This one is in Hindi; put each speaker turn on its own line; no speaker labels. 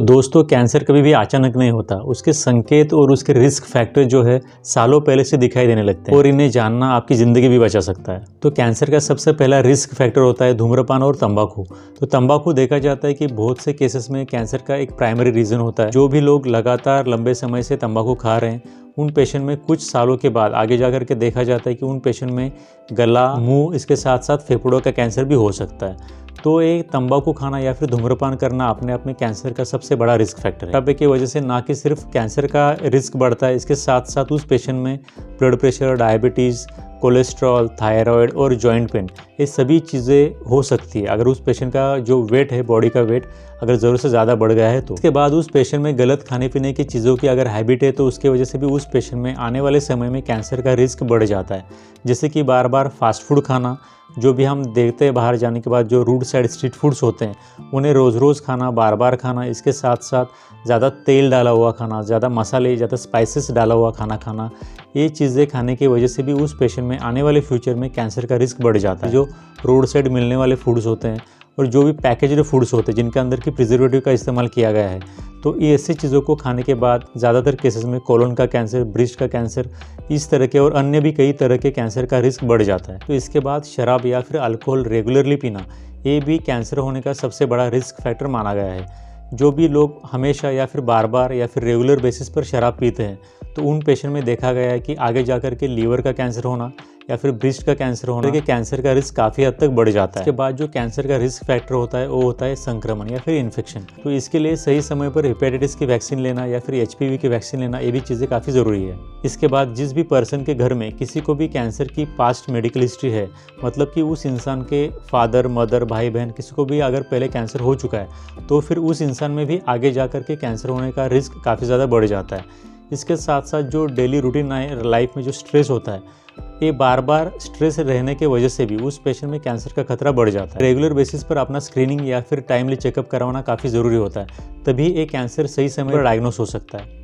दोस्तों कैंसर कभी भी अचानक नहीं होता। उसके संकेत और उसके रिस्क फैक्टर जो है सालों पहले से दिखाई देने लगते हैं और इन्हें जानना आपकी ज़िंदगी भी बचा सकता है। तो कैंसर का सबसे पहला रिस्क फैक्टर होता है धूम्रपान और तंबाकू। तो तंबाकू देखा जाता है कि बहुत से केसेस में कैंसर का एक प्राइमरी रीज़न होता है। जो भी लोग लगातार लंबे समय से तंबाकू खा रहे हैं उन पेशेंट में कुछ सालों के बाद आगे जाकर के देखा जाता है कि उन पेशेंट में गला, मुंह, इसके साथ साथ फेफड़ों का कैंसर भी हो सकता है। तो एक तंबाकू खाना या फिर धूम्रपान करना अपने आप में कैंसर का सबसे बड़ा रिस्क फैक्टर है। मोटापे की वजह से ना कि सिर्फ कैंसर का रिस्क बढ़ता है, इसके साथ साथ उस पेशेंट में blood pressure, diabetes, cholesterol, thyroid और जॉइंट पेन, ये सभी चीज़ें हो सकती है अगर उस पेशेंट का जो वेट है, बॉडी का वेट अगर ज़रूरत से ज़्यादा बढ़ गया है तो। इसके बाद उस पेशेंट में गलत खाने पीने की चीज़ों की अगर हैबिट है तो उसकी वजह से भी उस पेशेंट में आने वाले समय में कैंसर का रिस्क बढ़ जाता है। जैसे कि बार बार फास्ट फूड खाना, जो भी हम देखते हैं बाहर जाने के बाद जो रोड साइड स्ट्रीट फूड्स होते हैं उन्हें रोज़ रोज़ खाना, बार बार खाना, इसके साथ साथ ज़्यादा तेल डाला हुआ खाना, ज़्यादा मसाले, ज़्यादा स्पाइसेस डाला हुआ खाना खाना, ये चीज़ें खाने की वजह से भी उस पेशेंट में आने वाले फ्यूचर में कैंसर का रिस्क बढ़ जाता है। जो रोड साइड मिलने वाले फूड्स होते हैं और जो भी पैकेज्ड फूड्स होते हैं जिनके अंदर की प्रिजर्वेटिव का इस्तेमाल किया गया है, तो ये ऐसी चीज़ों को खाने के बाद ज़्यादातर केसेस में कोलन का कैंसर, ब्रेस्ट का कैंसर, इस तरह के और अन्य भी कई तरह के कैंसर का रिस्क बढ़ जाता है। तो इसके बाद शराब या फिर अल्कोहल रेगुलरली पीना, ये भी कैंसर होने का सबसे बड़ा रिस्क फैक्टर माना गया है। जो भी लोग हमेशा या फिर बार बार या फिर रेगुलर बेसिस पर शराब पीते हैं तो उन पेशेंट में देखा गया है कि आगे जाकर के लीवर का कैंसर होना या फिर ब्रेस्ट का कैंसर होना के कैंसर का रिस्क काफ़ी हद तक बढ़ जाता है। इसके बाद जो कैंसर का रिस्क फैक्टर होता है वो होता है संक्रमण या फिर इन्फेक्शन। तो इसके लिए सही समय पर हेपेटाइटिस की वैक्सीन लेना या फिर HPV की वैक्सीन लेना, ये भी चीज़ें काफ़ी ज़रूरी है। इसके बाद जिस भी पर्सन के घर में किसी को भी कैंसर की पास्ट मेडिकल हिस्ट्री है, मतलब कि उस इंसान के फादर, मदर, भाई बहन किसी को भी अगर पहले कैंसर हो चुका है तो फिर उस इंसान में भी आगे जा कर के कैंसर होने का रिस्क काफ़ी ज़्यादा बढ़ जाता है। इसके साथ साथ जो डेली रूटीन लाइफ में जो स्ट्रेस होता है, ये बार बार स्ट्रेस रहने की वजह से भी उस पेशेंट में कैंसर का खतरा बढ़ जाता है। रेगुलर बेसिस पर अपना स्क्रीनिंग या फिर टाइमली चेकअप करवाना काफ़ी ज़रूरी होता है, तभी एक कैंसर सही समय पर डायग्नोस हो सकता है।